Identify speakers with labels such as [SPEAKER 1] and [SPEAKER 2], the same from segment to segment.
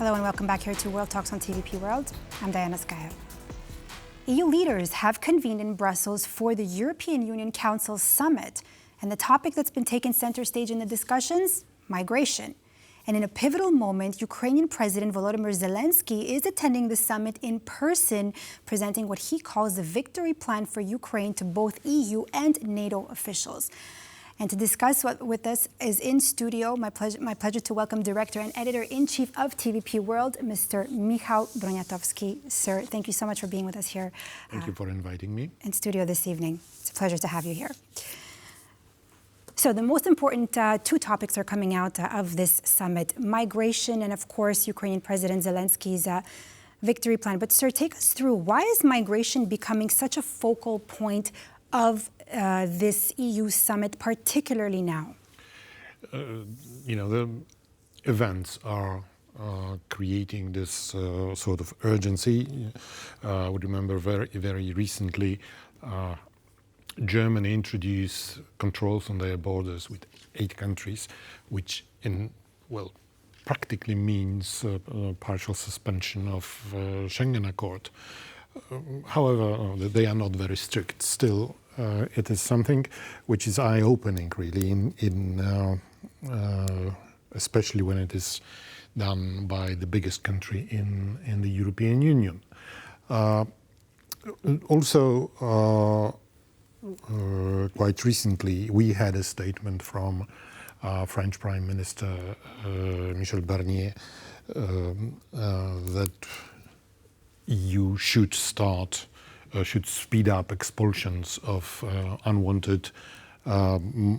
[SPEAKER 1] Hello and welcome back here to World Talks on TVP World. I'm Diana Skaya. EU leaders have convened in Brussels for the European Union Council Summit. And the topic that's been taken center stage in the discussions, migration. And in a pivotal moment, Ukrainian President Volodymyr Zelensky is attending the summit in person, presenting what he calls the victory plan for Ukraine to both EU and NATO officials. And to discuss with us is in studio, my pleasure to welcome Director and Editor-in-Chief of TVP World, Mr. Michał Broniatowski. Sir, thank you so much for being with us here.
[SPEAKER 2] Thank you for inviting me.
[SPEAKER 1] In studio this evening. It's a pleasure to have you here. So the most important two topics are coming out of this summit, migration and, of course, Ukrainian President Zelensky's victory plan. But, sir, take us through, why is migration becoming such a focal point of this EU summit, particularly now?
[SPEAKER 2] The events are creating this sort of urgency. I would remember very recently, Germany introduced controls on their borders with 8 countries, which practically means partial suspension of Schengen Accord. However, they are not very strict. Still, it is something which is eye-opening, really, especially when it is done by the biggest country in the European Union. Quite recently, we had a statement from French Prime Minister Michel Barnier that EU should speed up expulsions of unwanted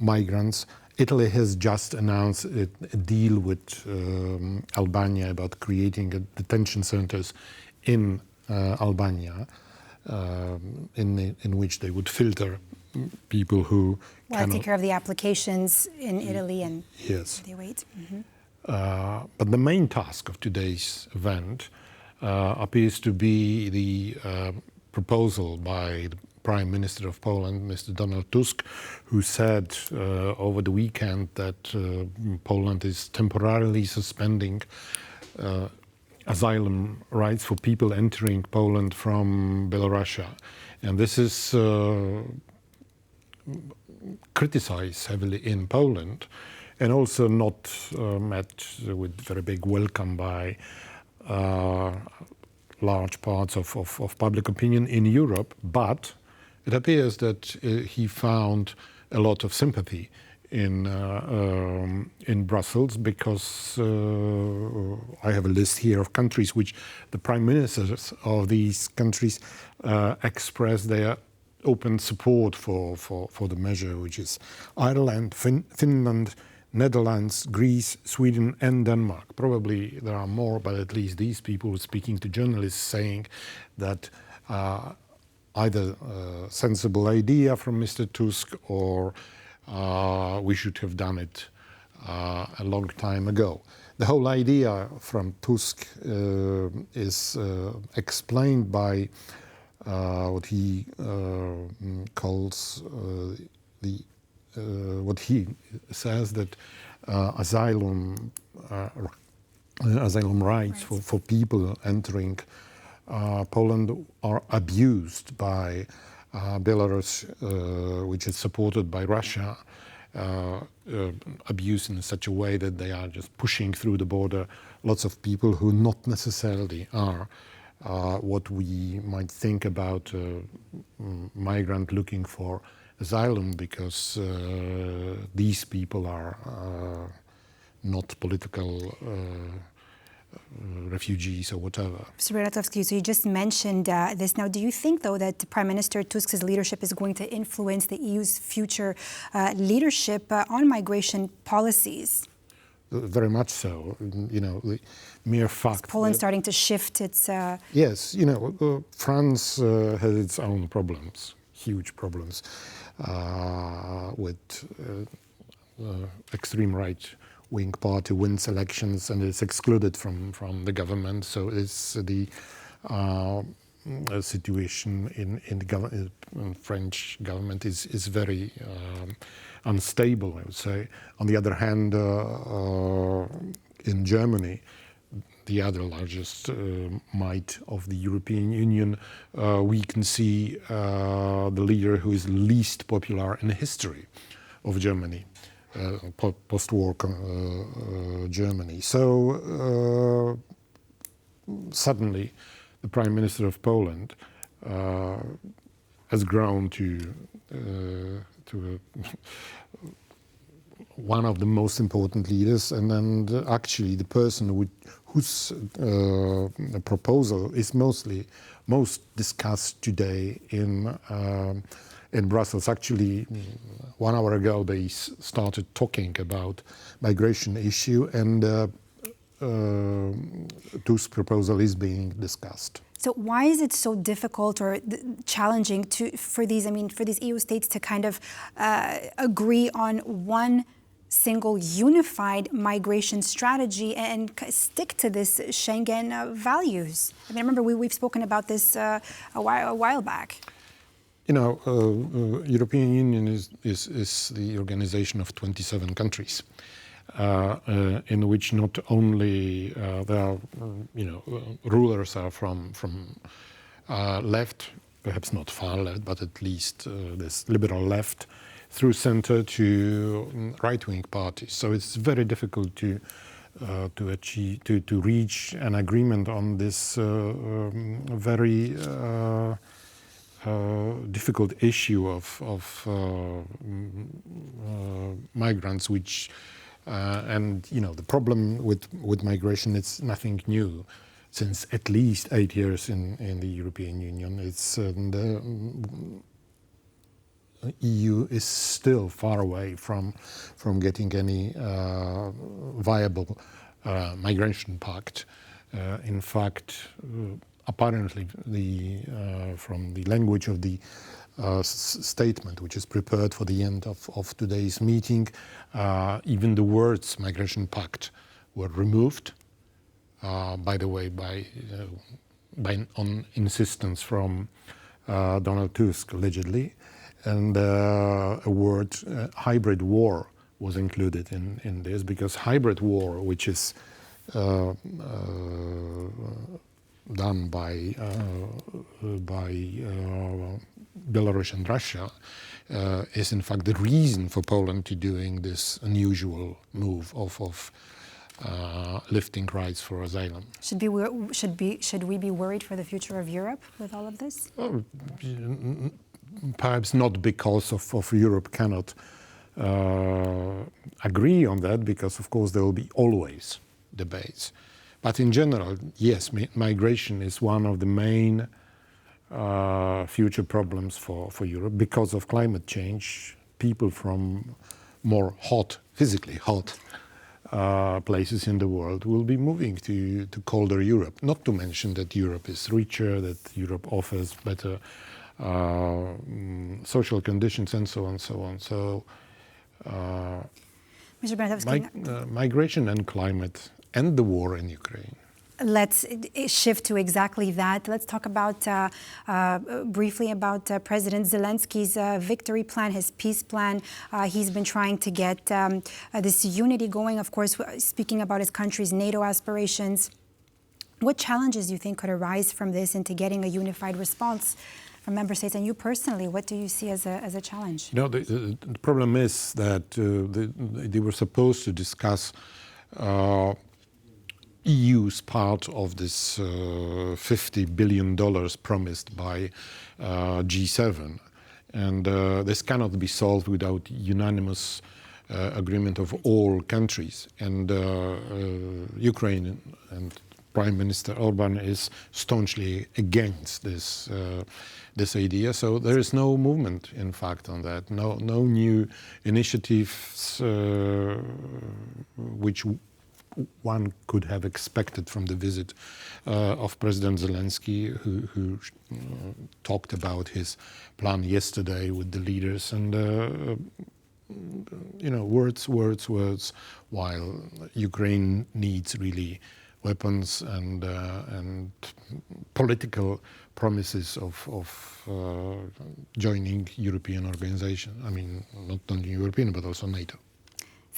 [SPEAKER 2] migrants. Italy has just announced a deal with Albania about creating detention centers in Albania, in which they would filter people who
[SPEAKER 1] take care of the applications in Italy and
[SPEAKER 2] yes.
[SPEAKER 1] They wait. Mm-hmm.
[SPEAKER 2] But the main task of today's event appears to be the proposal by the Prime Minister of Poland, Mr. Donald Tusk, who said over the weekend that Poland is temporarily suspending asylum rights for people entering Poland from Belarus. And this is criticized heavily in Poland and also not met with very big welcome by large parts of public opinion in Europe. But it appears that he found a lot of sympathy in Brussels, because I have a list here of countries which the prime ministers of these countries expressed their open support for the measure, which is Ireland, Finland, Netherlands, Greece, Sweden and Denmark. Probably there are more, but at least these people speaking to journalists saying that either a sensible idea from Mr. Tusk or we should have done it a long time ago. The whole idea from Tusk is explained by what he calls what he says that asylum rights for people entering Poland are abused by Belarus, which is supported by Russia, abused in such a way that they are just pushing through the border lots of people who not necessarily are what we might think about a migrant looking for asylum, because these people are not political refugees or whatever.
[SPEAKER 1] Mr. Broniatowski, so you just mentioned this. Now, do you think, though, that Prime Minister Tusk's leadership is going to influence the EU's future leadership on migration policies?
[SPEAKER 2] Very much so. The mere fact.
[SPEAKER 1] Is Poland starting to shift its...
[SPEAKER 2] Yes, France has its own problems, huge problems, with extreme right-wing party wins elections and is excluded from the government. So it's the situation in the French government is very unstable, I would say. On the other hand, in Germany, the other largest might of the European Union, we can see the leader who is least popular in the history of Germany, post-war Germany. So suddenly, the Prime Minister of Poland has grown to one of the most important leaders, and actually the person whose proposal is most discussed today in Brussels. Actually, 1 hour ago they started talking about migration issue, and Tusk's proposal is being discussed.
[SPEAKER 1] So why is it so difficult or challenging for these EU states to kind of agree on one single unified migration strategy and stick to this Schengen values? I mean, I remember we've spoken about this a while back.
[SPEAKER 2] You know, European Union is the organization of 27 countries, in which not only there are, rulers are from left, perhaps not far left, but at least this liberal left, through center to right-wing parties. So it's very difficult to reach an agreement on this very difficult issue of migrants, which and the problem with migration, it's nothing new. Since at least 8 years in the European Union, it's the EU is still far away from getting any viable migration pact. In fact, apparently, from the language of the statement, which is prepared for the end of today's meeting, even the words migration pact were removed. By the way, on insistence from Donald Tusk, allegedly. And a word, hybrid war, was included in this, because hybrid war, which is done by Belarus and Russia, is in fact the reason for Poland to doing this unusual move of lifting rights for asylum.
[SPEAKER 1] Should we be worried for the future of Europe with all of this?
[SPEAKER 2] Perhaps not because of Europe cannot agree on that, because of course there will be always debates. But in general, yes, migration is one of the main future problems for Europe. Because of climate change, people from more physically hot places in the world will be moving to colder Europe. Not to mention that Europe is richer, that Europe offers better social conditions, and so on, so on. So,
[SPEAKER 1] Mr. Broniatowski,
[SPEAKER 2] migration and climate and the war in Ukraine.
[SPEAKER 1] Let's shift to exactly that. Let's talk about briefly about President Zelensky's victory plan, his peace plan. He's been trying to get this unity going, of course, speaking about his country's NATO aspirations. What challenges do you think could arise from this into getting a unified response from member states? And you personally, what do you see as a challenge?
[SPEAKER 2] The problem is that they were supposed to discuss EU's part of this $50 billion promised by G7. And this cannot be solved without unanimous agreement of all countries. And Ukraine and Prime Minister Orban is staunchly against this idea. So there is no movement, in fact, on that. No new initiatives which one could have expected from the visit of President Zelensky, who talked about his plan yesterday with the leaders, and words, while Ukraine needs really weapons and political promises of joining European organization. I mean, not only European, but also NATO.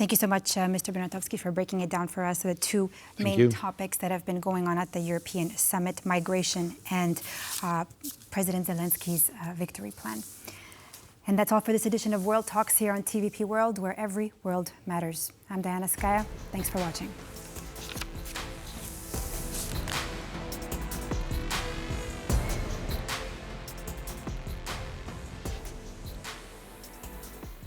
[SPEAKER 1] Thank you so much, Mr. Broniatowski, for breaking it down for us. The two
[SPEAKER 2] Thank
[SPEAKER 1] main
[SPEAKER 2] you.
[SPEAKER 1] topics that have been going on at the European Summit, migration and President Zelensky's victory plan. And that's all for this edition of World Talks here on TVP World, where every world matters. I'm Diana Skaya. Thanks for watching.